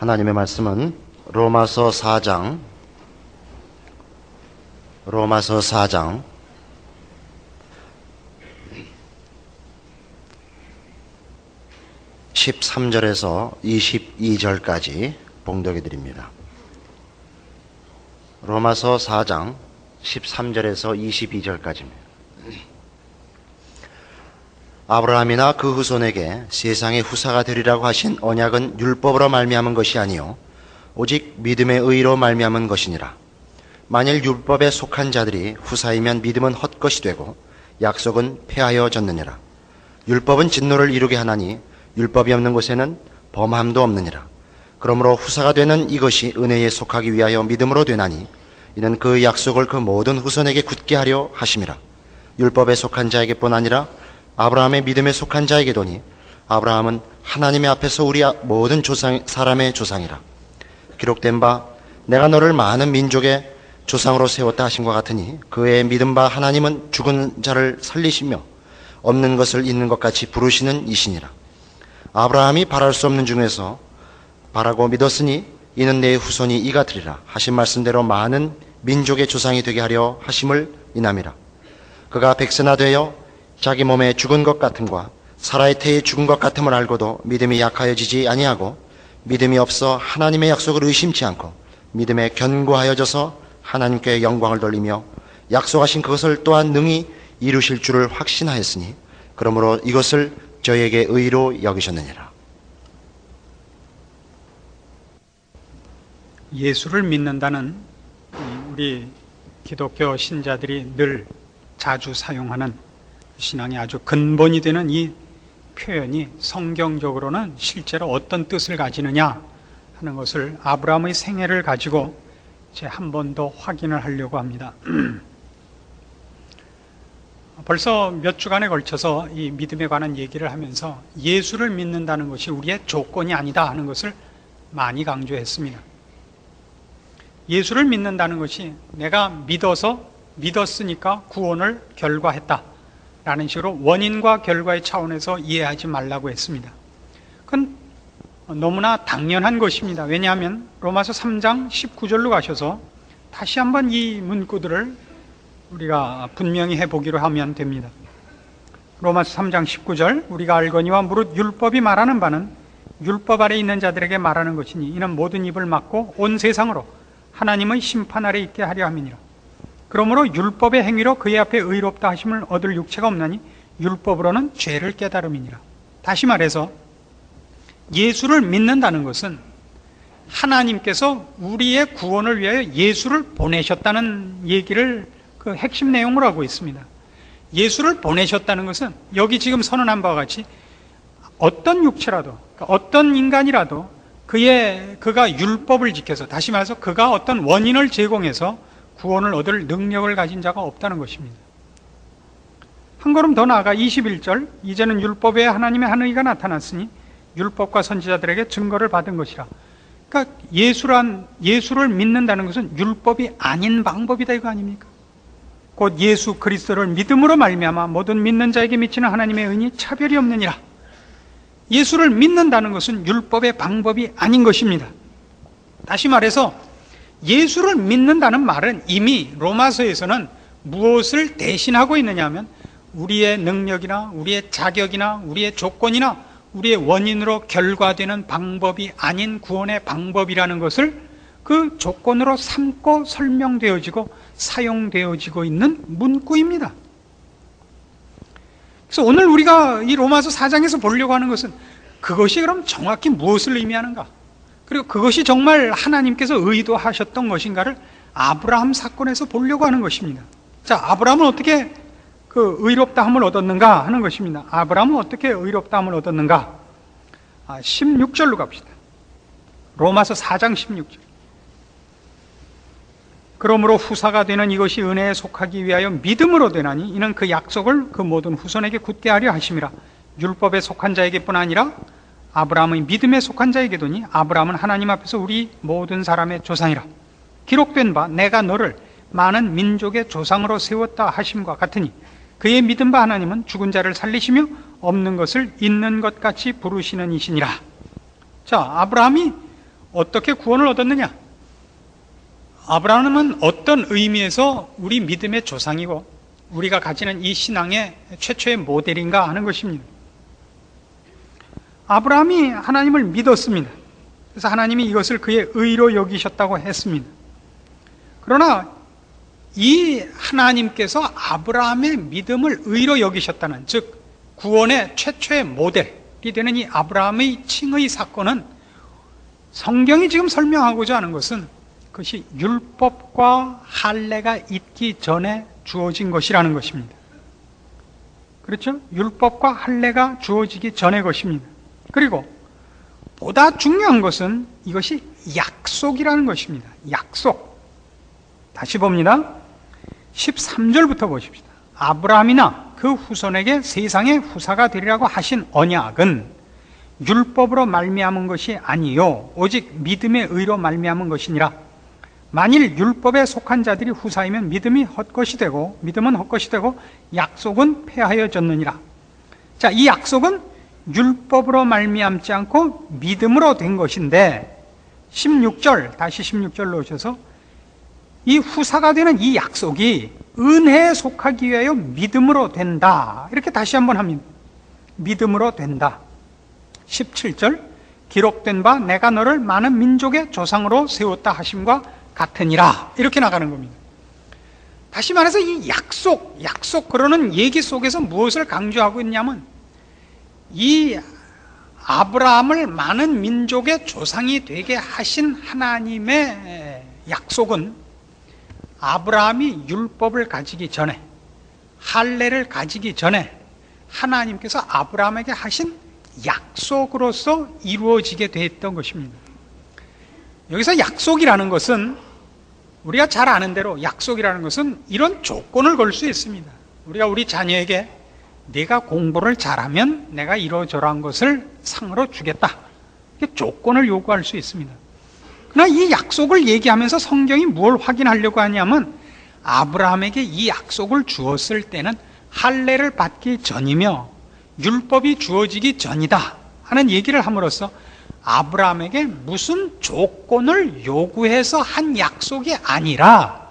하나님의 말씀은 로마서 4장 13절에서 22절까지 봉독해 드립니다. 로마서 4장 13절에서 22절까지입니다. 아브라함이나 그 후손에게 세상의 후사가 되리라고 하신 언약은 율법으로 말미암은 것이 아니요 오직 믿음의 의로 말미암은 것이니라. 만일 율법에 속한 자들이 후사이면 믿음은 헛것이 되고 약속은 폐하여졌느니라. 율법은 진노를 이루게 하나니 율법이 없는 곳에는 범함도 없느니라. 그러므로 후사가 되는 이것이 은혜에 속하기 위하여 믿음으로 되나니 이는 그 약속을 그 모든 후손에게 굳게 하려 하심이라. 율법에 속한 자에게뿐 아니라 아브라함의 믿음에 속한 자에게도니 아브라함은 하나님의 앞에서 우리 모든 사람의 조상이라. 기록된 바 내가 너를 많은 민족의 조상으로 세웠다 하신 것 같으니 그의 믿은 바 하나님은 죽은 자를 살리시며 없는 것을 있는 것 같이 부르시는 이시니라. 아브라함이 바랄 수 없는 중에서 바라고 믿었으니 이는 내 후손이 이가 되리라 하신 말씀대로 많은 민족의 조상이 되게 하려 하심을 인함이라. 그가 백세나 되어 자기 몸에 죽은 것 같음과 사라의 태에 죽은 것 같음을 알고도 믿음이 약하여지지 아니하고 믿음이 없어 하나님의 약속을 의심치 않고 믿음에 견고하여져서 하나님께 영광을 돌리며 약속하신 그것을 또한 능히 이루실 줄을 확신하였으니 그러므로 이것을 저에게 의로 여기셨느니라. 예수를 믿는다는 우리 기독교 신자들이 늘 자주 사용하는 신앙의 아주 근본이 되는 이 표현이 성경적으로는 실제로 어떤 뜻을 가지느냐 하는 것을 아브라함의 생애를 가지고 이제 한 번 더 확인을 하려고 합니다. 벌써 몇 주간에 걸쳐서 이 믿음에 관한 얘기를 하면서 예수를 믿는다는 것이 우리의 조건이 아니다 하는 것을 많이 강조했습니다. 예수를 믿는다는 것이 내가 믿었으니까 구원을 결과했다 라는 식으로 원인과 결과의 차원에서 이해하지 말라고 했습니다. 그건 너무나 당연한 것입니다. 왜냐하면 로마서 3장 19절로 가셔서 다시 한번 이 문구들을 우리가 분명히 해보기로 하면 됩니다. 로마서 3장 19절 우리가 알거니와 무릇 율법이 말하는 바는 율법 아래 있는 자들에게 말하는 것이니 이는 모든 입을 막고 온 세상으로 하나님의 심판 아래 있게 하려 함이니라. 그러므로 율법의 행위로 그의 앞에 의롭다 하심을 얻을 육체가 없나니 율법으로는 죄를 깨달음이니라. 다시 말해서 예수를 믿는다는 것은 하나님께서 우리의 구원을 위하여 예수를 보내셨다는 얘기를 그 핵심 내용으로 하고 있습니다. 예수를 보내셨다는 것은 여기 지금 선언한 바와 같이 어떤 육체라도 어떤 인간이라도 그가 율법을 지켜서 다시 말해서 그가 어떤 원인을 제공해서 구원을 얻을 능력을 가진 자가 없다는 것입니다. 한 걸음 더 나아가 21절 이제는 율법 외에 하나님의 한 의가 나타났으니 율법과 선지자들에게 증거를 받은 것이라. 그러니까 예수를 믿는다는 것은 율법이 아닌 방법이다 이거 아닙니까? 곧 예수 그리스도를 믿음으로 말미암아 모든 믿는 자에게 미치는 하나님의 은이 차별이 없느니라. 예수를 믿는다는 것은 율법의 방법이 아닌 것입니다. 다시 말해서 예수를 믿는다는 말은 이미 로마서에서는 무엇을 대신하고 있느냐 하면 우리의 능력이나 우리의 자격이나 우리의 조건이나 우리의 원인으로 결과되는 방법이 아닌 구원의 방법이라는 것을 그 조건으로 삼고 설명되어지고 사용되어지고 있는 문구입니다. 그래서 오늘 우리가 이 로마서 4장에서 보려고 하는 것은 그것이 그럼 정확히 무엇을 의미하는가? 그리고 그것이 정말 하나님께서 의도하셨던 것인가를 아브라함 사건에서 보려고 하는 것입니다. 자, 아브라함은 어떻게 그 의롭다함을 얻었는가 하는 것입니다. 아브라함은 어떻게 의롭다함을 얻었는가? 16절로 갑시다. 로마서 4장 16절. 그러므로 후사가 되는 이것이 은혜에 속하기 위하여 믿음으로 되나니 이는 그 약속을 그 모든 후손에게 굳게 하려 하심이라. 율법에 속한 자에게뿐 아니라 아브라함의 믿음에 속한 자에게도니 아브라함은 하나님 앞에서 우리 모든 사람의 조상이라. 기록된 바 내가 너를 많은 민족의 조상으로 세웠다 하심과 같으니 그의 믿은 바 하나님은 죽은 자를 살리시며 없는 것을 있는 것 같이 부르시는 이시니라. 자, 아브라함이 어떻게 구원을 얻었느냐? 아브라함은 어떤 의미에서 우리 믿음의 조상이고 우리가 가지는 이 신앙의 최초의 모델인가 하는 것입니다. 아브라함이 하나님을 믿었습니다. 그래서 하나님이 이것을 그의 의로 여기셨다고 했습니다. 그러나 이 하나님께서 아브라함의 믿음을 의로 여기셨다는, 즉 구원의 최초의 모델이 되는 이 아브라함의 칭의 사건은 성경이 지금 설명하고자 하는 것은 그것이 율법과 할례가 있기 전에 주어진 것이라는 것입니다. 그렇죠? 율법과 할례가 주어지기 전의 것입니다. 그리고 보다 중요한 것은 이것이 약속이라는 것입니다. 약속. 다시 봅니다. 13절부터 보십시다. 아브라함이나 그 후손에게 세상의 후사가 되리라고 하신 언약은 율법으로 말미암은 것이 아니요 오직 믿음의 의로 말미암은 것이니라. 만일 율법에 속한 자들이 후사이면 믿음은 헛것이 되고 약속은 폐하여졌느니라. 자, 이 약속은 율법으로 말미암지 않고 믿음으로 된 것인데 16절, 다시 16절로 오셔서 이 후사가 되는 이 약속이 은혜에 속하기 위하여 믿음으로 된다. 이렇게 다시 한번 합니다. 믿음으로 된다. 17절, 기록된 바 내가 너를 많은 민족의 조상으로 세웠다 하심과 같으니라. 이렇게 나가는 겁니다. 다시 말해서 이 약속 그러는 얘기 속에서 무엇을 강조하고 있냐면 이 아브라함을 많은 민족의 조상이 되게 하신 하나님의 약속은 아브라함이 율법을 가지기 전에, 할례를 가지기 전에 하나님께서 아브라함에게 하신 약속으로서 이루어지게 되었던 것입니다. 여기서 약속이라는 것은 우리가 잘 아는 대로 약속이라는 것은 이런 조건을 걸 수 있습니다. 우리가 우리 자녀에게 네가 공부를 잘하면 내가 이러저러한 것을 상으로 주겠다, 이렇게 조건을 요구할 수 있습니다. 그러나 이 약속을 얘기하면서 성경이 뭘 확인하려고 하냐면 아브라함에게 이 약속을 주었을 때는 할례를 받기 전이며 율법이 주어지기 전이다 하는 얘기를 함으로써 아브라함에게 무슨 조건을 요구해서 한 약속이 아니라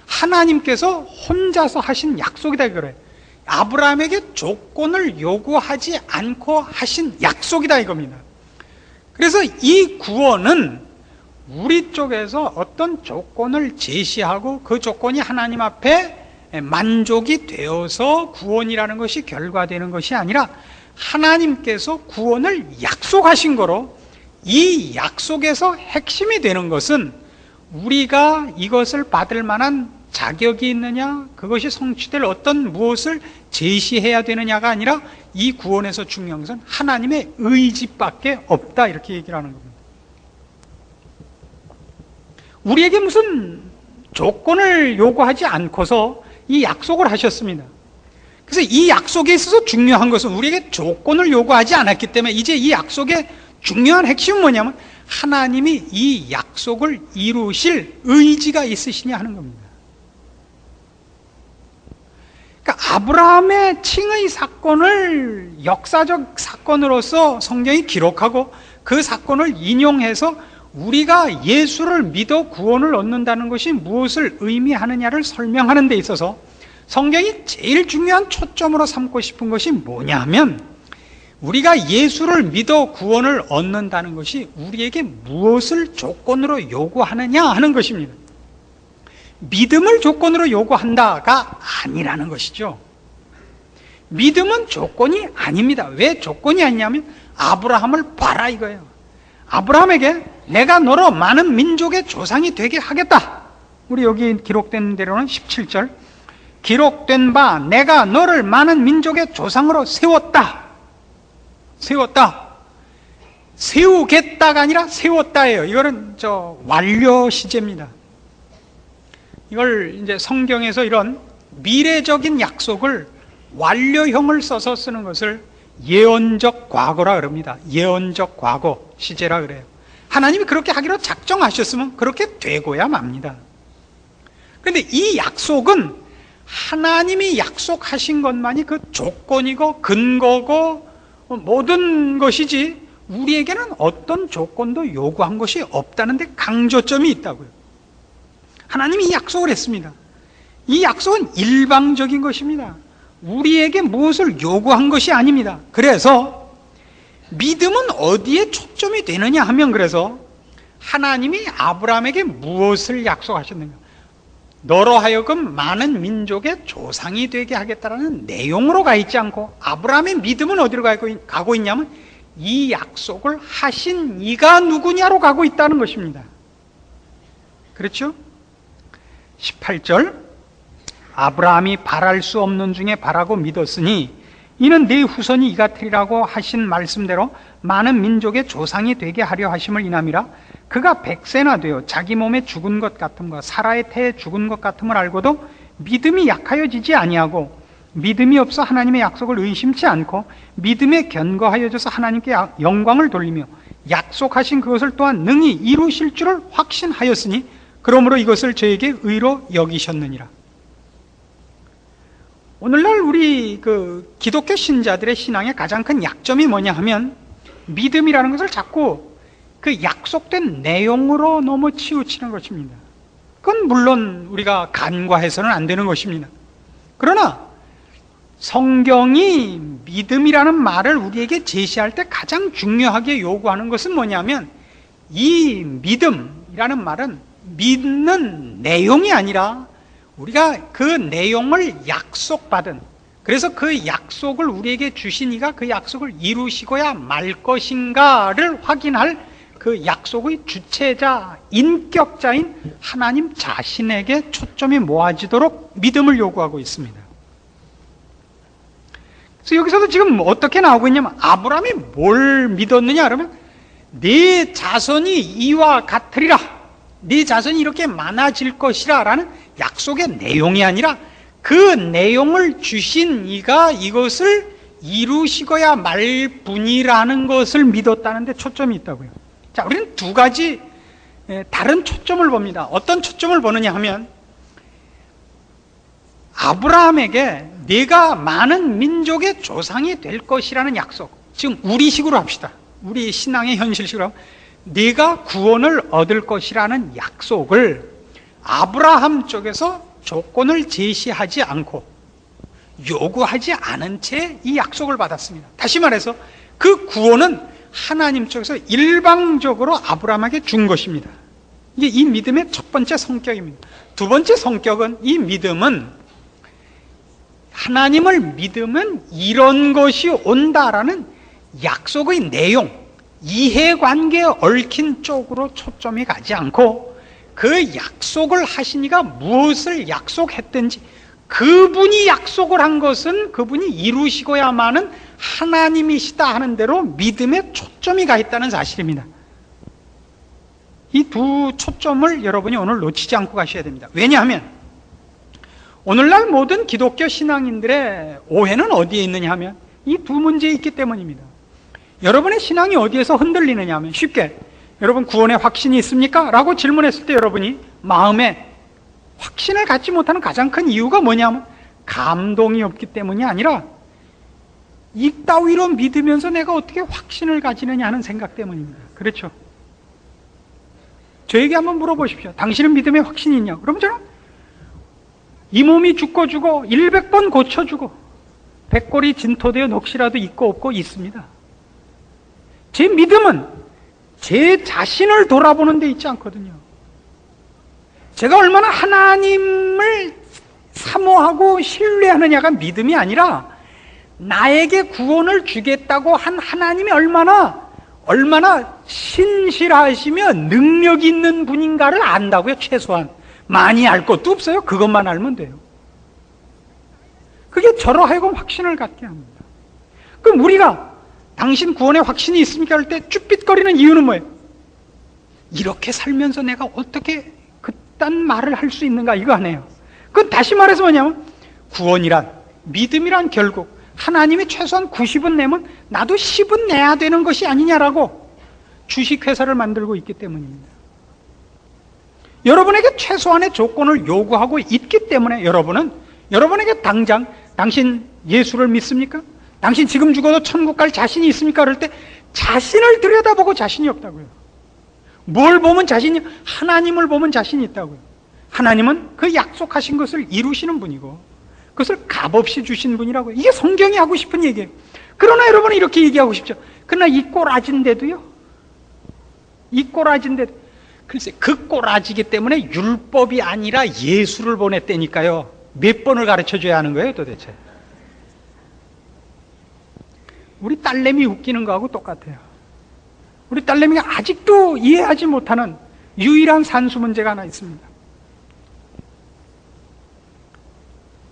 하나님께서 혼자서 하신 약속이다 그래요. 아브라함에게 조건을 요구하지 않고 하신 약속이다 이겁니다. 그래서 이 구원은 우리 쪽에서 어떤 조건을 제시하고 그 조건이 하나님 앞에 만족이 되어서 구원이라는 것이 결과되는 것이 아니라 하나님께서 구원을 약속하신 거로, 이 약속에서 핵심이 되는 것은 우리가 이것을 받을 만한 자격이 있느냐, 그것이 성취될 어떤 무엇을 제시해야 되느냐가 아니라 이 구원에서 중요한 것은 하나님의 의지밖에 없다, 이렇게 얘기를 하는 겁니다. 우리에게 무슨 조건을 요구하지 않고서 이 약속을 하셨습니다. 그래서 이 약속에 있어서 중요한 것은 우리에게 조건을 요구하지 않았기 때문에 이제 이 약속의 중요한 핵심은 뭐냐면 하나님이 이 약속을 이루실 의지가 있으시냐 하는 겁니다. 그러니까 아브라함의 칭의 사건을 역사적 사건으로서 성경이 기록하고 그 사건을 인용해서 우리가 예수를 믿어 구원을 얻는다는 것이 무엇을 의미하느냐를 설명하는 데 있어서 성경이 제일 중요한 초점으로 삼고 싶은 것이 뭐냐 하면 우리가 예수를 믿어 구원을 얻는다는 것이 우리에게 무엇을 조건으로 요구하느냐 하는 것입니다. 믿음을 조건으로 요구한다가 아니라는 것이죠. 믿음은 조건이 아닙니다. 왜 조건이 아니냐면 아브라함을 봐라 이거예요. 아브라함에게 내가 너로 많은 민족의 조상이 되게 하겠다. 우리 여기 기록된 대로는 17절, 기록된 바 내가 너를 많은 민족의 조상으로 세웠다. 세우겠다가 아니라 세웠다예요. 이거는 완료 시제입니다. 이걸 이제 성경에서 이런 미래적인 약속을 완료형을 써서 쓰는 것을 예언적 과거라 그럽니다. 예언적 과거 시제라 그래요. 하나님이 그렇게 하기로 작정하셨으면 그렇게 되고야 맙니다. 그런데 이 약속은 하나님이 약속하신 것만이 그 조건이고 근거고 모든 것이지 우리에게는 어떤 조건도 요구한 것이 없다는 데 강조점이 있다고요. 하나님이 이 약속을 했습니다. 이 약속은 일방적인 것입니다. 우리에게 무엇을 요구한 것이 아닙니다. 그래서 믿음은 어디에 초점이 되느냐 하면, 그래서 하나님이 아브라함에게 무엇을 약속하셨는가? 너로 하여금 많은 민족의 조상이 되게 하겠다라는 내용으로 가 있지 않고, 아브라함의 믿음은 어디로 가고 있냐면 이 약속을 하신 이가 누구냐로 가고 있다는 것입니다. 그렇죠? 18절, 아브라함이 바랄 수 없는 중에 바라고 믿었으니 이는 네 후손이 이 같으리라고 하신 말씀대로 많은 민족의 조상이 되게 하려 하심을 인함이라. 그가 100세나 되어 자기 몸에 죽은 것 같음과 사라의 태에 죽은 것 같음을 알고도 믿음이 약하여지지 아니하고 믿음이 없어 하나님의 약속을 의심치 않고 믿음에 견고하여져서 하나님께 영광을 돌리며 약속하신 그것을 또한 능히 이루실 줄을 확신하였으니 그러므로 이것을 저에게 의로 여기셨느니라. 오늘날 우리 기독교 신자들의 신앙의 가장 큰 약점이 뭐냐 하면, 믿음이라는 것을 자꾸 그 약속된 내용으로 너무 치우치는 것입니다. 그건 물론 우리가 간과해서는 안 되는 것입니다. 그러나 성경이 믿음이라는 말을 우리에게 제시할 때 가장 중요하게 요구하는 것은 뭐냐면, 이 믿음이라는 말은 믿는 내용이 아니라 우리가 그 내용을 약속받은, 그래서 그 약속을 우리에게 주신 이가 그 약속을 이루시고야 말 것인가를 확인할 그 약속의 주체자, 인격자인 하나님 자신에게 초점이 모아지도록 믿음을 요구하고 있습니다. 그래서 여기서도 지금 어떻게 나오고 있냐면, 아브라함이 뭘 믿었느냐 그러면, 네 자손이 이와 같으리라, 네 자손이 이렇게 많아질 것이라 라는 약속의 내용이 아니라 그 내용을 주신 이가 이것을 이루시고야 말 뿐이라는 것을 믿었다는 데 초점이 있다고요. 자, 우리는 두 가지 다른 초점을 봅니다. 어떤 초점을 보느냐 하면, 아브라함에게 네가 많은 민족의 조상이 될 것이라는 약속, 지금 우리식으로 합시다. 우리 신앙의 현실식으로 하면 네가 구원을 얻을 것이라는 약속을 아브라함 쪽에서 조건을 제시하지 않고 요구하지 않은 채 이 약속을 받았습니다. 다시 말해서 그 구원은 하나님 쪽에서 일방적으로 아브라함에게 준 것입니다. 이게 이 믿음의 첫 번째 성격입니다. 두 번째 성격은, 이 믿음은 하나님을 믿으면 이런 것이 온다라는 약속의 내용, 이해관계에 얽힌 쪽으로 초점이 가지 않고 그 약속을 하신 이가 무엇을 약속했든지 그분이 약속을 한 것은 그분이 이루시고야만은 하나님이시다 하는 대로 믿음에 초점이 가 있다는 사실입니다. 이 두 초점을 여러분이 오늘 놓치지 않고 가셔야 됩니다. 왜냐하면 오늘날 모든 기독교 신앙인들의 오해는 어디에 있느냐 하면 이 두 문제에 있기 때문입니다. 여러분의 신앙이 어디에서 흔들리느냐 하면, 쉽게 여러분 구원의 확신이 있습니까? 라고 질문했을 때 여러분이 마음에 확신을 갖지 못하는 가장 큰 이유가 뭐냐면 감동이 없기 때문이 아니라 이따위로 믿으면서 내가 어떻게 확신을 가지느냐 하는 생각 때문입니다. 그렇죠? 저에게 한번 물어보십시오. 당신은 믿음에 확신이 있냐? 그럼 저는 이 몸이 죽고 100번 고쳐주고 백골이 진토되어 녹시라도 있고 없고 있습니다. 제 믿음은 제 자신을 돌아보는 데 있지 않거든요. 제가 얼마나 하나님을 사모하고 신뢰하느냐가 믿음이 아니라 나에게 구원을 주겠다고 한 하나님이 얼마나 신실하시며 능력 있는 분인가를 안다고요. 최소한 많이 알 것도 없어요. 그것만 알면 돼요. 그게 저로 하여금 확신을 갖게 합니다. 그럼 우리가 당신 구원에 확신이 있습니까? 할 때 쭈삣거리는 이유는 뭐예요? 이렇게 살면서 내가 어떻게 그딴 말을 할 수 있는가, 이거 아니에요. 그건 다시 말해서 뭐냐면 구원이란, 믿음이란 결국 하나님이 최소한 90은 내면 나도 10은 내야 되는 것이 아니냐라고 주식회사를 만들고 있기 때문입니다. 여러분에게 최소한의 조건을 요구하고 있기 때문에 여러분에게 당장 당신 예수를 믿습니까? 당신 지금 죽어도 천국 갈 자신이 있습니까? 그럴 때 자신을 들여다보고 자신이 없다고요. 뭘 보면 자신이, 하나님을 보면 자신이 있다고요. 하나님은 그 약속하신 것을 이루시는 분이고 그것을 값없이 주신 분이라고요. 이게 성경이 하고 싶은 얘기예요. 그러나 여러분은 이렇게 얘기하고 싶죠. 그러나 이 꼬라진데도요, 이 꼬라진데도, 글쎄 그 꼬라지기 때문에 율법이 아니라 예수를 보냈다니까요. 몇 번을 가르쳐줘야 하는 거예요 도대체. 우리 딸내미 웃기는 거하고 똑같아요. 우리 딸내미가 아직도 이해하지 못하는 유일한 산수 문제가 하나 있습니다.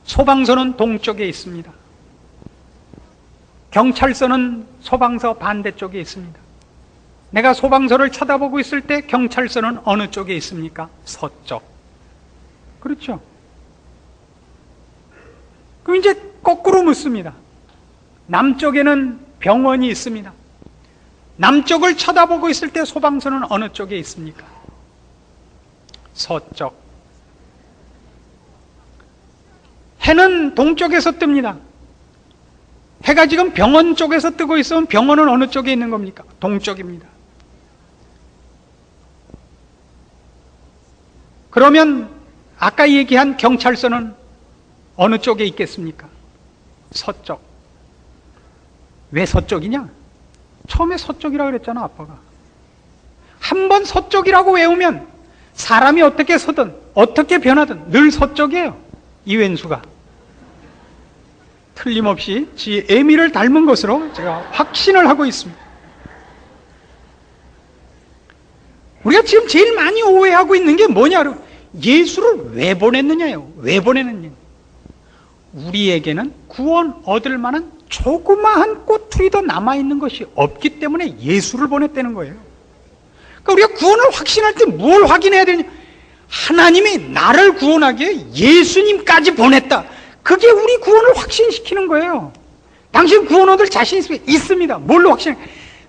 소방서는 동쪽에 있습니다. 경찰서는 소방서 반대쪽에 있습니다. 내가 소방서를 쳐다보고 있을 때 경찰서는 어느 쪽에 있습니까? 서쪽. 그렇죠? 그럼 이제 거꾸로 묻습니다. 남쪽에는 병원이 있습니다. 남쪽을 쳐다보고 있을 때 소방서는 어느 쪽에 있습니까? 서쪽. 해는 동쪽에서 뜹니다. 해가 지금 병원 쪽에서 뜨고 있으면 병원은 어느 쪽에 있는 겁니까? 동쪽입니다. 그러면 아까 얘기한 경찰서는 어느 쪽에 있겠습니까? 서쪽. 왜 서쪽이냐? 처음에 서쪽이라고 그랬잖아, 아빠가. 한번 서쪽이라고 외우면 사람이 어떻게 서든 어떻게 변하든 늘 서쪽이에요. 이웬수가 틀림없이 지 애미를 닮은 것으로 제가 확신을 하고 있습니다. 우리가 지금 제일 많이 오해하고 있는 게 뭐냐? 예수를 왜 보냈느냐요. 왜 보냈느냐. 우리에게는 구원 얻을 만한 조그마한 꼬투리도 남아있는 것이 없기 때문에 예수를 보냈다는 거예요. 그러니까 우리가 구원을 확신할 때 뭘 확인해야 되냐? 하나님이 나를 구원하기에 예수님까지 보냈다. 그게 우리 구원을 확신시키는 거예요. 당신 구원 얻을 자신 있습니다. 뭘로 확신해?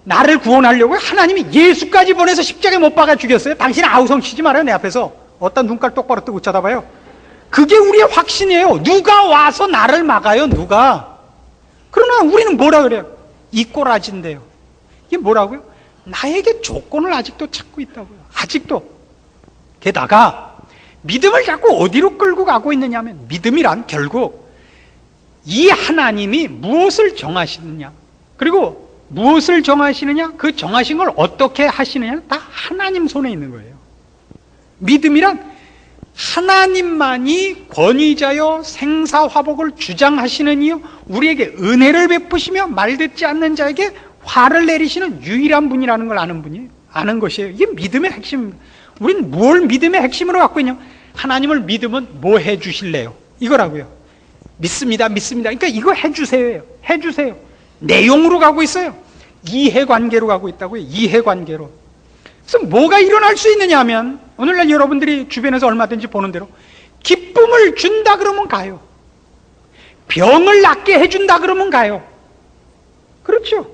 나를 구원하려고 하나님이 예수까지 보내서 십자가에 못 박아 죽였어요. 당신 아우성 치지 말아요. 내 앞에서 어떤 눈깔 똑바로 뜨고 쳐다봐요. 그게 우리의 확신이에요. 누가 와서 나를 막아요? 누가? 그러나 우리는 뭐라 그래요? 이 꼬라지인데요. 이게 뭐라고요? 나에게 조건을 아직도 찾고 있다고요. 아직도. 게다가 믿음을 자꾸 어디로 끌고 가고 있느냐 하면, 믿음이란 결국 이 하나님이 무엇을 정하시느냐, 그리고 무엇을 정하시느냐, 그 정하신 걸 어떻게 하시느냐, 다 하나님 손에 있는 거예요. 믿음이란 하나님만이 권위자요 생사화복을 주장하시는 이유, 우리에게 은혜를 베푸시며 말듣지 않는 자에게 화를 내리시는 유일한 분이라는 걸 아는 분이에요. 아는 것이에요. 이게 믿음의 핵심입니다. 우리는 뭘 믿음의 핵심으로 갖고 있냐면, 하나님을 믿으면 뭐 해주실래요? 이거라고요. 믿습니다, 믿습니다. 그러니까 이거 해주세요. 해주세요. 내용으로 가고 있어요. 이해관계로 가고 있다고요. 이해관계로. 그래서 뭐가 일어날 수 있느냐 하면, 오늘날 여러분들이 주변에서 얼마든지 보는 대로 기쁨을 준다 그러면 가요. 병을 낫게 해준다 그러면 가요. 그렇죠?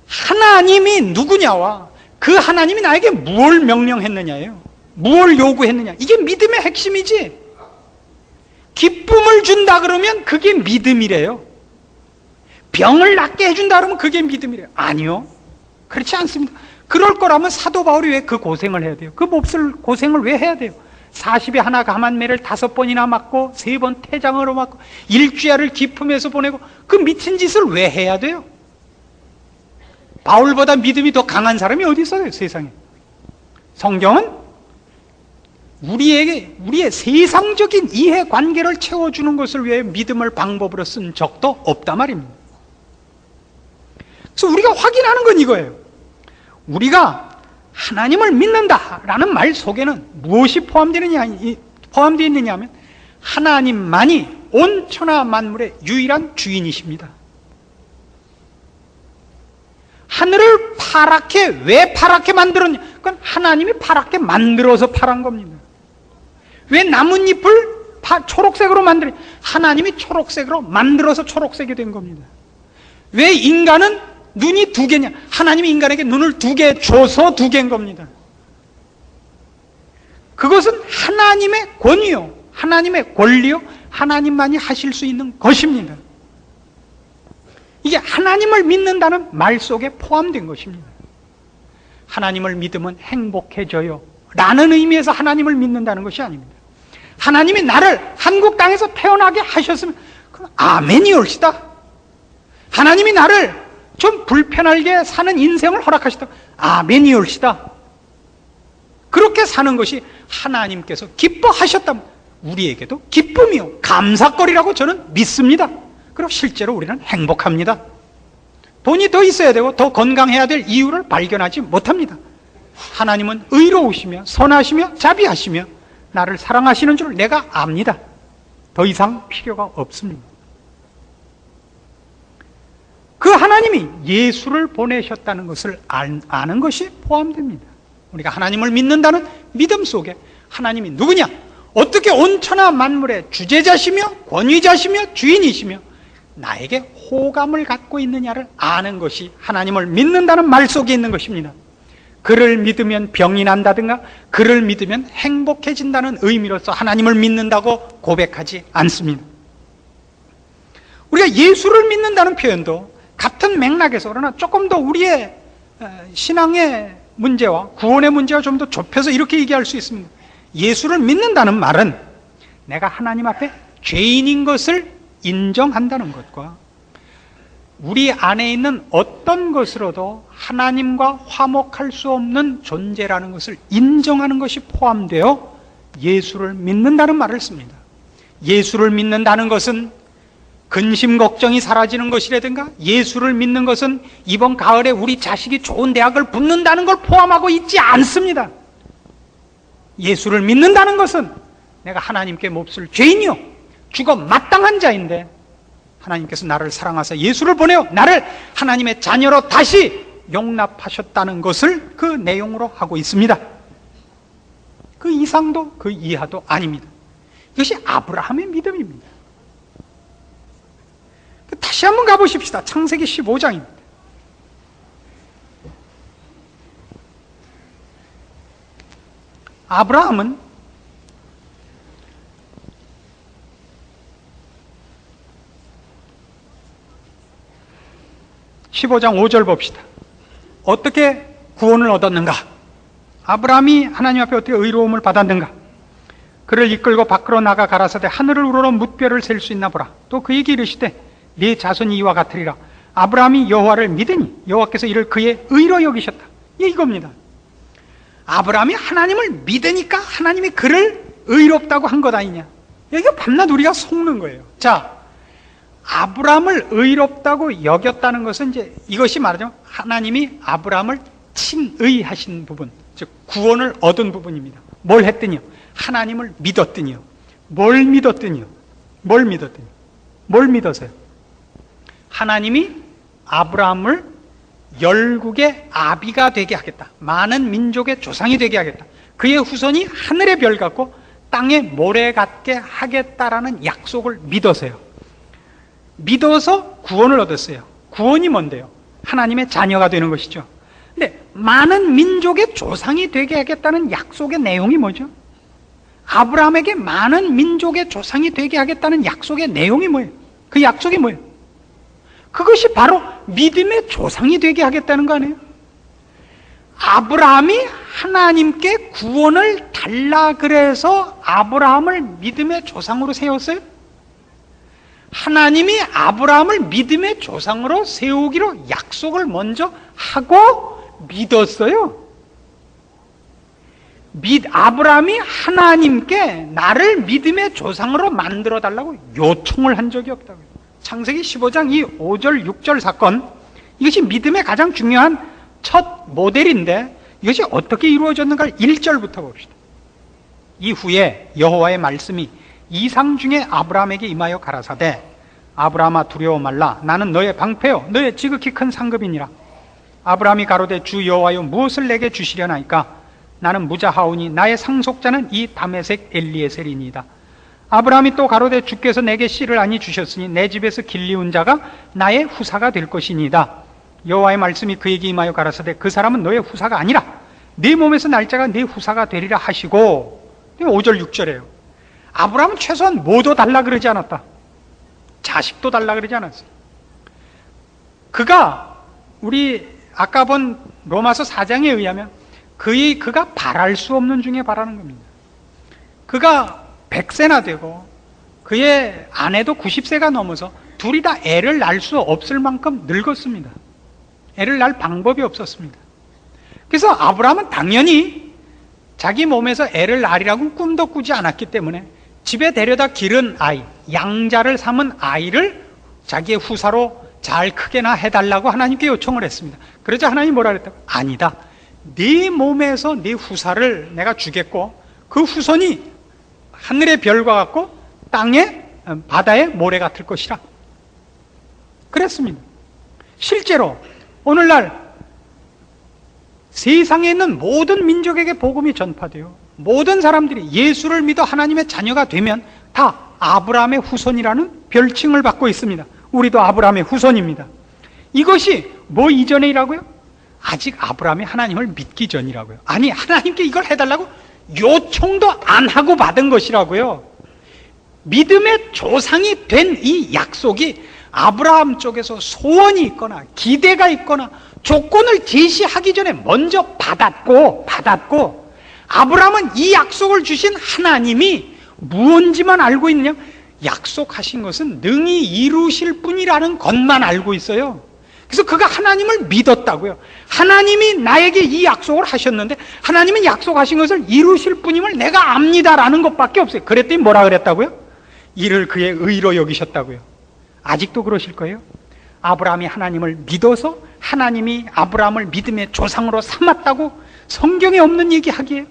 하나님이 누구냐와 그 하나님이 나에게 무엇을 명령했느냐예요. 무엇을 요구했느냐. 이게 믿음의 핵심이지. 기쁨을 준다 그러면 그게 믿음이래요. 병을 낫게 해준다 그러면 그게 믿음이래요. 아니요. 그렇지 않습니다. 그럴 거라면 사도 바울이 왜 그 고생을 해야 돼요? 그 몹쓸 고생을 왜 해야 돼요? 40에 하나 가만매를 5번이나 맞고 3번 태장으로 맞고 일주야를 기품에서 보내고 그 미친 짓을 왜 해야 돼요? 바울보다 믿음이 더 강한 사람이 어디 있어요, 세상에? 성경은 우리의 세상적인 이해관계를 채워주는 것을 위해 믿음을 방법으로 쓴 적도 없단 말입니다. 그래서 우리가 확인하는 건 이거예요. 우리가 하나님을 믿는다라는 말 속에는 무엇이 포함되어 있느냐 하면, 하나님만이 온 천하 만물의 유일한 주인이십니다. 하늘을 파랗게 왜 파랗게 만들었냐? 그건 하나님이 파랗게 만들어서 파란 겁니다. 왜 나뭇잎을 초록색으로 만들었냐? 하나님이 초록색으로 만들어서 초록색이 된 겁니다. 왜 인간은 눈이 2개냐? 하나님이 인간에게 눈을 2개 줘서 2개인 겁니다. 그것은 하나님의 권위요, 하나님의 권리요, 하나님만이 하실 수 있는 것입니다. 이게 하나님을 믿는다는 말 속에 포함된 것입니다. 하나님을 믿으면 행복해져요 라는 의미에서 하나님을 믿는다는 것이 아닙니다. 하나님이 나를 한국 땅에서 태어나게 하셨으면 그럼 아멘이 옳시다. 하나님이 나를 좀 불편하게 사는 인생을 허락하시다. 아멘이 옳시다. 그렇게 사는 것이 하나님께서 기뻐하셨다면 우리에게도 기쁨이요 감사거리라고 저는 믿습니다. 그리고 실제로 우리는 행복합니다. 돈이 더 있어야 되고 더 건강해야 될 이유를 발견하지 못합니다. 하나님은 의로우시며 선하시며 자비하시며 나를 사랑하시는 줄 내가 압니다. 더 이상 필요가 없습니다. 그 하나님이 예수를 보내셨다는 것을 아는 것이 포함됩니다. 우리가 하나님을 믿는다는 믿음 속에 하나님이 누구냐? 어떻게 온 천하 만물의 주재자시며 권위자시며 주인이시며 나에게 호감을 갖고 있느냐를 아는 것이 하나님을 믿는다는 말 속에 있는 것입니다. 그를 믿으면 병이 난다든가 그를 믿으면 행복해진다는 의미로서 하나님을 믿는다고 고백하지 않습니다. 우리가 예수를 믿는다는 표현도 같은 맥락에서 그러나 조금 더 우리의 신앙의 문제와 구원의 문제와 좀 더 좁혀서 이렇게 얘기할 수 있습니다. 예수를 믿는다는 말은 내가 하나님 앞에 죄인인 것을 인정한다는 것과 우리 안에 있는 어떤 것으로도 하나님과 화목할 수 없는 존재라는 것을 인정하는 것이 포함되어 예수를 믿는다는 말을 씁니다. 예수를 믿는다는 것은 근심 걱정이 사라지는 것이라든가 예수를 믿는 것은 이번 가을에 우리 자식이 좋은 대학을 붙는다는 걸 포함하고 있지 않습니다. 예수를 믿는다는 것은 내가 하나님께 몹쓸 죄인이요 죽어 마땅한 자인데 하나님께서 나를 사랑하사 예수를 보내어 나를 하나님의 자녀로 다시 용납하셨다는 것을 그 내용으로 하고 있습니다. 그 이상도 그 이하도 아닙니다. 이것이 아브라함의 믿음입니다. 다시 한번 가보십시다. 창세기 15장입니다. 아브라함은 (15장 5절) 봅시다. 어떻게 구원을 얻었는가? 아브라함이 하나님 앞에 어떻게 의로움을 받았는가? 그를 이끌고 밖으로 나가 가라사대 하늘을 우러러 뭇별을 셀 수 있나 보라. 또 그에게 이르시되 네 자손이 이와 같으리라. 아브라함이 여호와를 믿으니 여호와께서 이를 그의 의로 여기셨다. 이겁니다. 아브라함이 하나님을 믿으니까 하나님이 그를 의롭다고 한 것 아니냐. 이게 밤낮 우리가 속는 거예요. 자, 아브라함을 의롭다고 여겼다는 것은 이제 이것이 말하자면 하나님이 아브라함을 칭의하신 부분, 즉 구원을 얻은 부분입니다. 뭘 했더니요? 하나님을 믿었더니요. 뭘 믿었더니요? 뭘 믿었더니? 뭘 믿어서요? 하나님이 아브라함을 열국의 아비가 되게 하겠다. 많은 민족의 조상이 되게 하겠다. 그의 후손이 하늘의 별 같고 땅의 모래 같게 하겠다라는 약속을 믿어서요. 믿어서 구원을 얻었어요. 구원이 뭔데요? 하나님의 자녀가 되는 것이죠. 근데 많은 민족의 조상이 되게 하겠다는 약속의 내용이 뭐죠? 아브라함에게 많은 민족의 조상이 되게 하겠다는 약속의 내용이 뭐예요? 그 약속이 뭐예요? 그것이 바로 믿음의 조상이 되게 하겠다는 거 아니에요? 아브라함이 하나님께 구원을 달라 그래서 아브라함을 믿음의 조상으로 세웠어요? 하나님이 아브라함을 믿음의 조상으로 세우기로 약속을 먼저 하고 믿었어요. 아브라함이 하나님께 나를 믿음의 조상으로 만들어 달라고 요청을 한 적이 없다고요. 창세기 15장 이 5절 6절 사건, 이것이 믿음의 가장 중요한 첫 모델인데 이것이 어떻게 이루어졌는가 1절부터 봅시다. 이후에 여호와의 말씀이 이상 중에 아브라함에게 임하여 가라사대 아브라함아 두려워 말라. 나는 너의 방패요 너의 지극히 큰 상급이니라. 아브라함이 가로되 주 여호와여 무엇을 내게 주시려나이까? 나는 무자하오니 나의 상속자는 이 다메섹 엘리에셀이니이다. 아브라함이 또 가로되 주께서 내게 씨를 아니 주셨으니 내 집에서 길리운 자가 나의 후사가 될 것이니이다. 여호와의 말씀이 그에게 임하여 가라사대 그 사람은 너의 후사가 아니라 네 몸에서 날 자가 네 후사가 되리라 하시고. 5절 6절이에요. 아브라함은 최소한 뭐도 달라 그러지 않았다. 자식도 달라 그러지 않았어요. 그가 우리 아까 본 로마서 4장에 의하면 그가 바랄 수 없는 중에 바라는 겁니다. 그가 100세나 되고 그의 아내도 90세가 넘어서 둘이 다 애를 낳을 수 없을 만큼 늙었습니다. 애를 낳을 방법이 없었습니다. 그래서 아브라함은 당연히 자기 몸에서 애를 낳으리라고 꿈도 꾸지 않았기 때문에 집에 데려다 기른 아이, 양자를 삼은 아이를 자기의 후사로 잘 크게나 해달라고 하나님께 요청을 했습니다. 그러자 하나님이 뭐라 그랬다고? 아니다. 네 몸에서 네 후사를 내가 주겠고 그 후손이 하늘의 별과 같고 땅에 바다의 모래 같을 것이라. 그랬습니다. 실제로 오늘날 세상에 있는 모든 민족에게 복음이 전파돼요. 모든 사람들이 예수를 믿어 하나님의 자녀가 되면 다 아브라함의 후손이라는 별칭을 받고 있습니다. 우리도 아브라함의 후손입니다. 이것이 뭐 이전이라고요? 아직 아브라함이 하나님을 믿기 전이라고요. 아니, 하나님께 이걸 해달라고 요청도 안 하고 받은 것이라고요. 믿음의 조상이 된 이 약속이 아브라함 쪽에서 소원이 있거나 기대가 있거나 조건을 제시하기 전에 먼저 받았고 아브라함은 이 약속을 주신 하나님이 무언지만 알고 있느냐? 약속하신 것은 능히 이루실 뿐이라는 것만 알고 있어요. 그래서 그가 하나님을 믿었다고요. 하나님이 나에게 이 약속을 하셨는데 하나님은 약속하신 것을 이루실 뿐임을 내가 압니다라는 것밖에 없어요. 그랬더니 뭐라 그랬다고요? 이를 그의 의로 여기셨다고요. 아직도 그러실 거예요? 아브라함이 하나님을 믿어서 하나님이 아브라함을 믿음의 조상으로 삼았다고 성경에 없는 얘기 하기에요?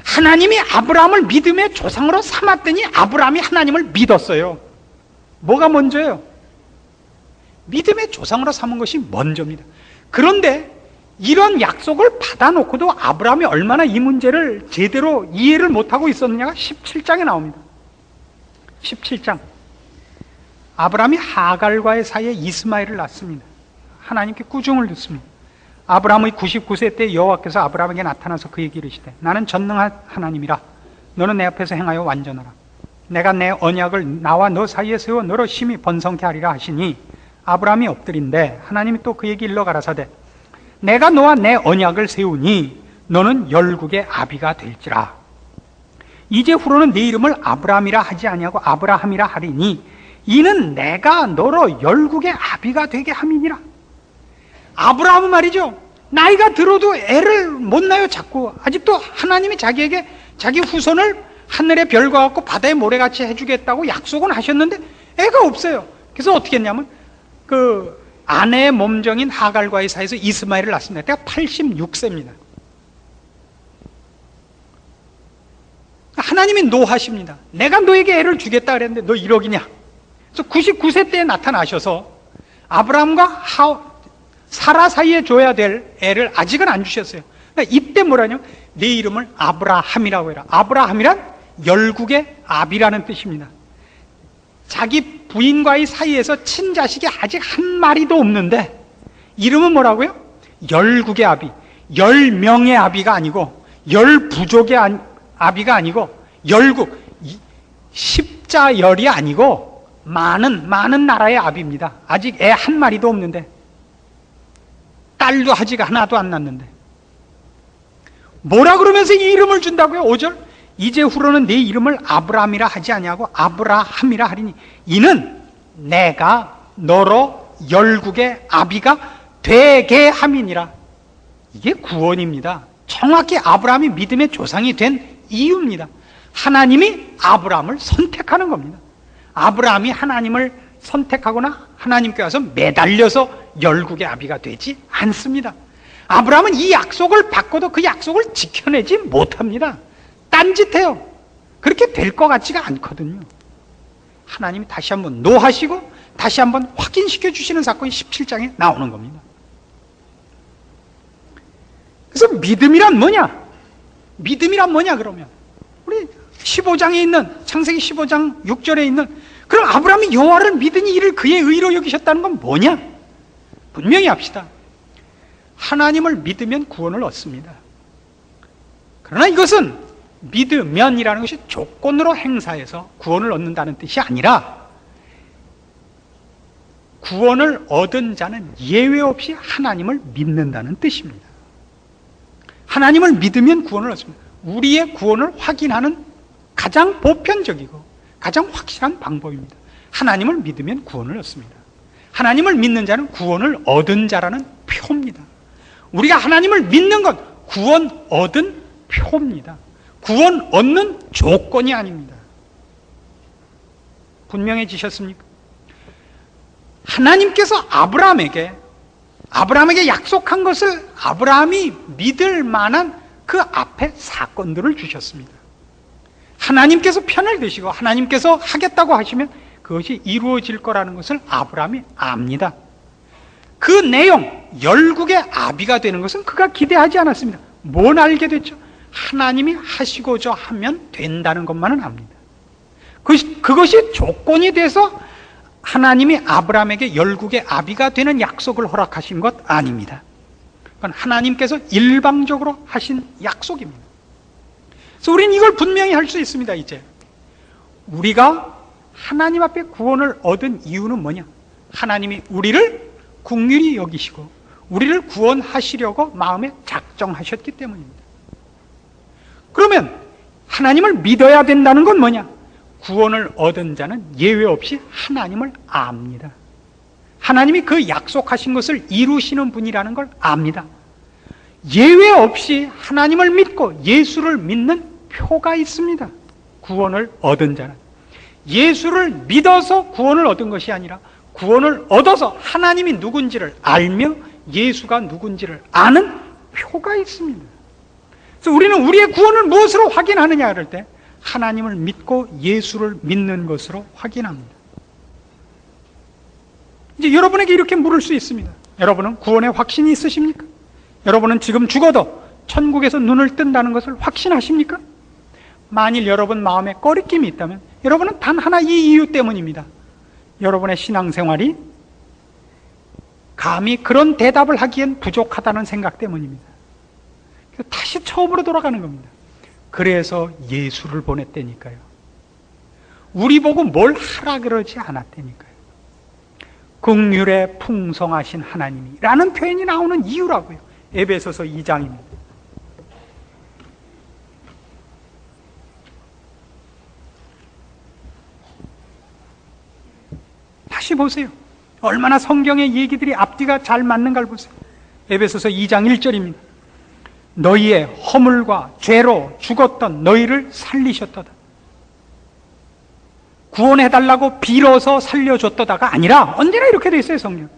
하나님이 아브라함을 믿음의 조상으로 삼았더니 아브라함이 하나님을 믿었어요. 뭐가 먼저예요? 믿음의 조상으로 삼은 것이 먼저입니다. 그런데 이런 약속을 받아놓고도 아브라함이 얼마나 이 문제를 제대로 이해를 못하고 있었느냐가 17장에 나옵니다. 17장. 아브라함이 하갈과의 사이에 이스마엘을 낳습니다. 하나님께 꾸중을 듣습니다. 아브라함의 99세 때 여호와께서 아브라함에게 나타나서 그에게 이르시되 나는 전능한 하나님이라 너는 내 앞에서 행하여 완전하라. 내가 내 언약을 나와 너 사이에 세워 너로 심히 번성케 하리라 하시니 아브라함이 엎드린데 하나님이 또 그에게 일러 가라사대 내가 너와 내 언약을 세우니 너는 열국의 아비가 될지라. 이제 후로는 네 이름을 아브라함이라 하지 아니하고 아브라함이라 하리니 이는 내가 너로 열국의 아비가 되게 함이니라. 아브라함은 말이죠, 나이가 들어도 애를 못 낳아요. 자꾸 아직도 하나님이 자기에게 자기 후손을 하늘의 별과 같고 바다의 모래같이 해주겠다고 약속은 하셨는데 애가 없어요. 그래서 어떻게 했냐면 그 아내의 몸종인 하갈과의 사이에서 이스마엘을 낳습니다. 때가 86세입니다. 하나님이 노하십니다. 내가 너에게 애를 주겠다 그랬는데 너 1억이냐? 그래서 99세 때에 나타나셔서 아브라함과 사라 사이에 줘야 될 애를 아직은 안 주셨어요. 그러니까 이때 뭐라냐면 내 이름을 아브라함이라고 해라. 아브라함이란 열국의 아비라는 뜻입니다. 자기 부인과의 사이에서 친자식이 아직 한 마리도 없는데 이름은 뭐라고요? 열국의 아비. 10명의 아비가 아니고 10부족의 아비가 아니고 열국, 십자열이 아니고 많은 나라의 아비입니다. 아직 애 한 마리도 없는데 딸도 아직 하나도 안 낳는데 뭐라 그러면서 이 이름을 준다고요? 5절 이제 후로는 내 이름을 아브라함이라 하지 아니하고 아브라함이라 하리니 이는 내가 너로 열국의 아비가 되게 함이니라. 이게 구원입니다. 정확히 아브라함이 믿음의 조상이 된 이유입니다. 하나님이 아브라함을 선택하는 겁니다. 아브라함이 하나님을 선택하거나 하나님께 와서 매달려서 열국의 아비가 되지 않습니다. 아브라함은 이 약속을 받고도 그 약속을 지켜내지 못합니다. 딴짓해요. 그렇게 될 것 같지가 않거든요. 하나님이 다시 한번 노하시고 다시 한번 확인시켜 주시는 사건이 17장에 나오는 겁니다. 그래서 믿음이란 뭐냐? 믿음이란 뭐냐 그러면 우리 15장에 있는 창세기 15장 6절에 있는 그럼 아브라함이 여호와를 믿으니 이를 그의 의로 여기셨다는 건 뭐냐? 분명히 합시다. 하나님을 믿으면 구원을 얻습니다. 그러나 이것은 믿으면이라는 것이 조건으로 행사해서 구원을 얻는다는 뜻이 아니라 구원을 얻은 자는 예외 없이 하나님을 믿는다는 뜻입니다. 하나님을 믿으면 구원을 얻습니다. 우리의 구원을 확인하는 가장 보편적이고 가장 확실한 방법입니다. 하나님을 믿으면 구원을 얻습니다. 하나님을 믿는 자는 구원을 얻은 자라는 표입니다. 우리가 하나님을 믿는 건 구원 얻은 표입니다. 구원 얻는 조건이 아닙니다. 분명해지셨습니까? 하나님께서 아브라함에게 약속한 것을 아브라함이 믿을 만한 그 앞에 사건들을 주셨습니다. 하나님께서 편을 드시고 하나님께서 하겠다고 하시면 그것이 이루어질 거라는 것을 아브라함이 압니다. 그 내용, 열국의 아비가 되는 것은 그가 기대하지 않았습니다. 뭘 알게 됐죠? 하나님이 하시고자 하면 된다는 것만은 압니다. 그것이 조건이 돼서 하나님이 아브라함에게 열국의 아비가 되는 약속을 허락하신 것 아닙니다. 그건 하나님께서 일방적으로 하신 약속입니다. 그래서 우리는 이걸 분명히 할 수 있습니다. 이제 우리가 하나님 앞에 구원을 얻은 이유는 뭐냐? 하나님이 우리를 긍휼히 여기시고 우리를 구원하시려고 마음에 작정하셨기 때문입니다. 그러면 하나님을 믿어야 된다는 건 뭐냐? 구원을 얻은 자는 예외 없이 하나님을 압니다. 하나님이 그 약속하신 것을 이루시는 분이라는 걸 압니다. 예외 없이 하나님을 믿고 예수를 믿는 표가 있습니다. 구원을 얻은 자는 예수를 믿어서 구원을 얻은 것이 아니라 구원을 얻어서 하나님이 누군지를 알며 예수가 누군지를 아는 표가 있습니다. 그래서 우리는 우리의 구원을 무엇으로 확인하느냐 그럴 때 하나님을 믿고 예수를 믿는 것으로 확인합니다. 이제 여러분에게 이렇게 물을 수 있습니다. 여러분은 구원의 확신이 있으십니까? 여러분은 지금 죽어도 천국에서 눈을 뜬다는 것을 확신하십니까? 만일 여러분 마음에 꺼리낌이 있다면 여러분은 단 하나 이 이유 때문입니다. 여러분의 신앙생활이 감히 그런 대답을 하기엔 부족하다는 생각 때문입니다. 다시 처음으로 돌아가는 겁니다. 그래서 예수를 보냈다니까요. 우리 보고 뭘 하라 그러지 않았다니까요. 긍휼에 풍성하신 하나님이라는 표현이 나오는 이유라고요. 에베소서 2장입니다. 다시 보세요. 얼마나 성경의 얘기들이 앞뒤가 잘 맞는가를 보세요. 에베소서 2장 1절입니다. 너희의 허물과 죄로 죽었던 너희를 살리셨도다. 구원해달라고 빌어서 살려줬도다가 아니라 언제나 이렇게 돼 있어요, 성경.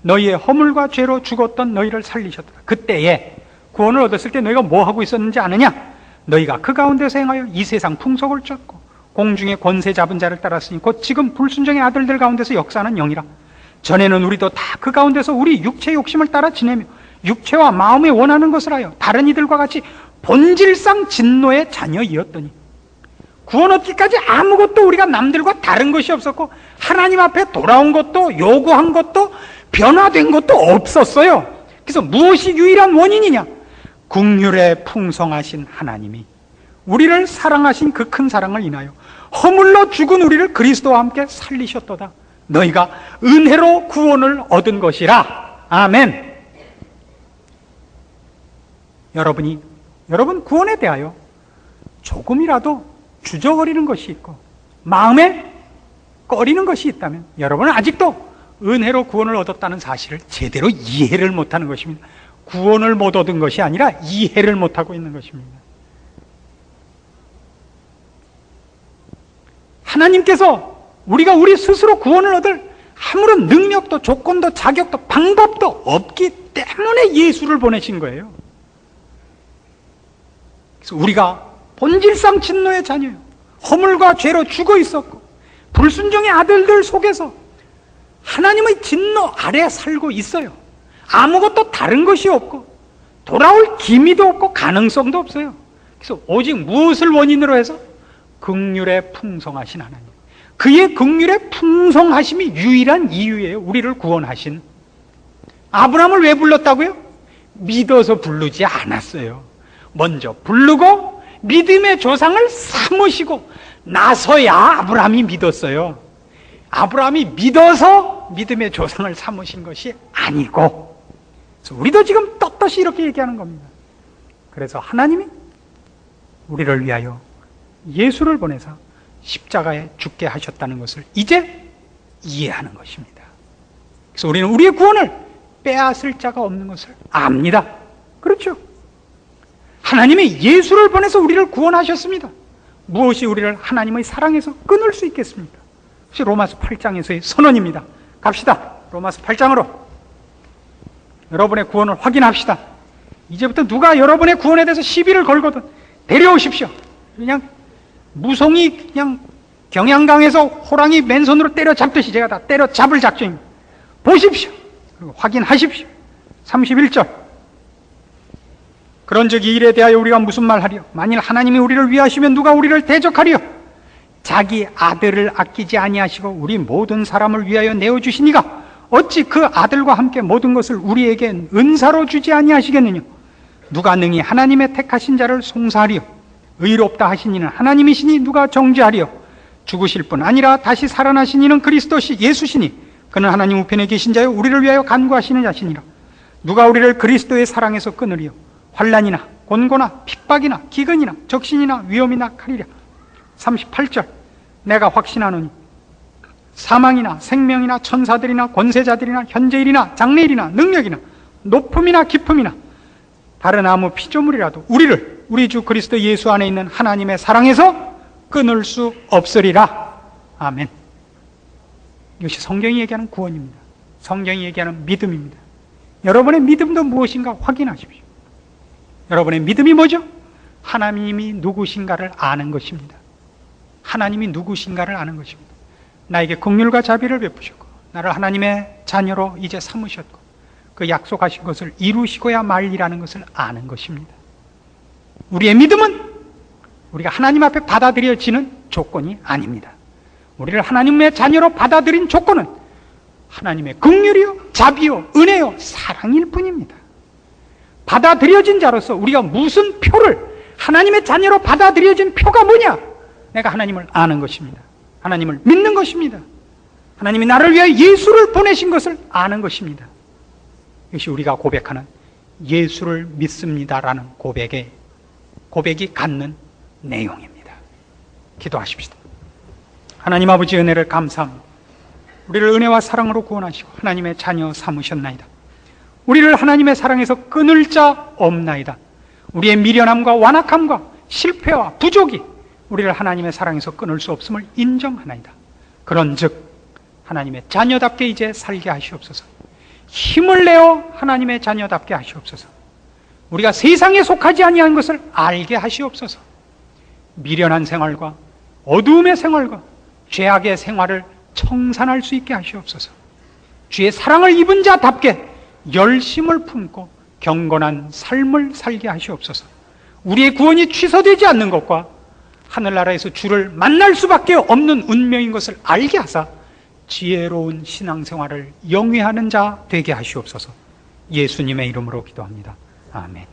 너희의 허물과 죄로 죽었던 너희를 살리셨도다. 그때에 구원을 얻었을 때 너희가 뭐 하고 있었는지 아느냐? 너희가 그 가운데서 행하여 이 세상 풍속을 쫓고 공중의 권세 잡은 자를 따랐으니 곧 지금 불순종의 아들들 가운데서 역사하는 영이라. 전에는 우리도 다 그 가운데서 우리 육체의 욕심을 따라 지내며 육체와 마음에 원하는 것을 하여 다른 이들과 같이 본질상 진노의 자녀이었더니 구원 얻기까지 아무것도 우리가 남들과 다른 것이 없었고 하나님 앞에 돌아온 것도 요구한 것도 변화된 것도 없었어요. 그래서 무엇이 유일한 원인이냐? 긍휼에 풍성하신 하나님이 우리를 사랑하신 그 큰 사랑을 인하여 허물로 죽은 우리를 그리스도와 함께 살리셨도다. 너희가 은혜로 구원을 얻은 것이라. 아멘. 여러분 구원에 대하여 조금이라도 주저거리는 것이 있고 마음에 꺼리는 것이 있다면 여러분은 아직도 은혜로 구원을 얻었다는 사실을 제대로 이해를 못하는 것입니다. 구원을 못 얻은 것이 아니라 이해를 못하고 있는 것입니다. 하나님께서 우리가 우리 스스로 구원을 얻을 아무런 능력도 조건도 자격도 방법도 없기 때문에 예수를 보내신 거예요. 그래서 우리가 본질상 진노의 자녀예요. 허물과 죄로 죽어 있었고 불순종의 아들들 속에서 하나님의 진노 아래 살고 있어요. 아무것도 다른 것이 없고 돌아올 기미도 없고 가능성도 없어요. 그래서 오직 무엇을 원인으로 해서? 긍휼에 풍성하신 하나님. 그의 긍휼에 풍성하심이 유일한 이유예요. 우리를 구원하신. 아브라함을 왜 불렀다고요? 믿어서 부르지 않았어요. 먼저 부르고 믿음의 조상을 삼으시고 나서야 아브라함이 믿었어요. 아브라함이 믿어서 믿음의 조상을 삼으신 것이 아니고, 그래서 우리도 지금 떳떳이 이렇게 얘기하는 겁니다. 그래서 하나님이 우리를 위하여 예수를 보내사 십자가에 죽게 하셨다는 것을 이제 이해하는 것입니다. 그래서 우리는 우리의 구원을 빼앗을 자가 없는 것을 압니다. 그렇죠? 하나님이 예수를 보내서 우리를 구원하셨습니다. 무엇이 우리를 하나님의 사랑에서 끊을 수 있겠습니까? 혹시 로마서 8장에서의 선언입니다. 갑시다. 로마서 8장으로 여러분의 구원을 확인합시다. 이제부터 누가 여러분의 구원에 대해서 시비를 걸거든 데려오십시오. 그냥 무송이 그냥 경양강에서 호랑이 맨손으로 때려잡듯이 제가 다 때려잡을 작정입니다. 보십시오. 그리고 확인하십시오. 31절. 그런즉 이 일에 대하여 우리가 무슨 말하리요? 만일 하나님이 우리를 위하시면 누가 우리를 대적하리요? 자기 아들을 아끼지 아니하시고 우리 모든 사람을 위하여 내어주시니가 어찌 그 아들과 함께 모든 것을 우리에게 은사로 주지 아니하시겠느냐? 누가 능히 하나님의 택하신 자를 송사하리요? 의롭다 하신 이는 하나님이시니 누가 정죄하리요? 죽으실 뿐 아니라 다시 살아나신 이는 그리스도시 예수시니 그는 하나님 우편에 계신 자요 우리를 위하여 간구하시는 자시니라. 누가 우리를 그리스도의 사랑에서 끊으리요? 환난이나 곤고나 핍박이나 기근이나 적신이나 위험이나 칼이랴. 38절. 내가 확신하노니 사망이나 생명이나 천사들이나 권세자들이나 현재일이나 장래일이나 능력이나 높음이나 깊음이나 다른 아무 피조물이라도 우리를 우리 주 그리스도 예수 안에 있는 하나님의 사랑에서 끊을 수 없으리라. 아멘. 이것이 성경이 얘기하는 구원입니다. 성경이 얘기하는 믿음입니다. 여러분의 믿음도 무엇인가 확인하십시오. 여러분의 믿음이 뭐죠? 하나님이 누구신가를 아는 것입니다. 하나님이 누구신가를 아는 것입니다. 나에게 긍휼과 자비를 베푸셨고 나를 하나님의 자녀로 이제 삼으셨고 그 약속하신 것을 이루시고야 말리라는 것을 아는 것입니다. 우리의 믿음은 우리가 하나님 앞에 받아들여지는 조건이 아닙니다. 우리를 하나님의 자녀로 받아들인 조건은 하나님의 긍휼이요 자비요 은혜요 사랑일 뿐입니다. 받아들여진 자로서 우리가 무슨 표를 하나님의 자녀로 받아들여진 표가 뭐냐? 내가 하나님을 아는 것입니다. 하나님을 믿는 것입니다. 하나님이 나를 위하여 예수를 보내신 것을 아는 것입니다. 이것이 우리가 고백하는 예수를 믿습니다라는 고백이 갖는 내용입니다. 기도하십시다. 하나님 아버지 은혜를 감사합니다. 우리를 은혜와 사랑으로 구원하시고 하나님의 자녀 삼으셨나이다. 우리를 하나님의 사랑에서 끊을 자 없나이다. 우리의 미련함과 완악함과 실패와 부족이 우리를 하나님의 사랑에서 끊을 수 없음을 인정하나이다. 그런즉 하나님의 자녀답게 이제 살게 하시옵소서. 힘을 내어 하나님의 자녀답게 하시옵소서. 우리가 세상에 속하지 아니한 것을 알게 하시옵소서. 미련한 생활과 어두움의 생활과 죄악의 생활을 청산할 수 있게 하시옵소서. 주의 사랑을 입은 자답게 열심을 품고 경건한 삶을 살게 하시옵소서. 우리의 구원이 취소되지 않는 것과 하늘나라에서 주를 만날 수밖에 없는 운명인 것을 알게 하사 지혜로운 신앙생활을 영위하는 자 되게 하시옵소서. 예수님의 이름으로 기도합니다. 아멘.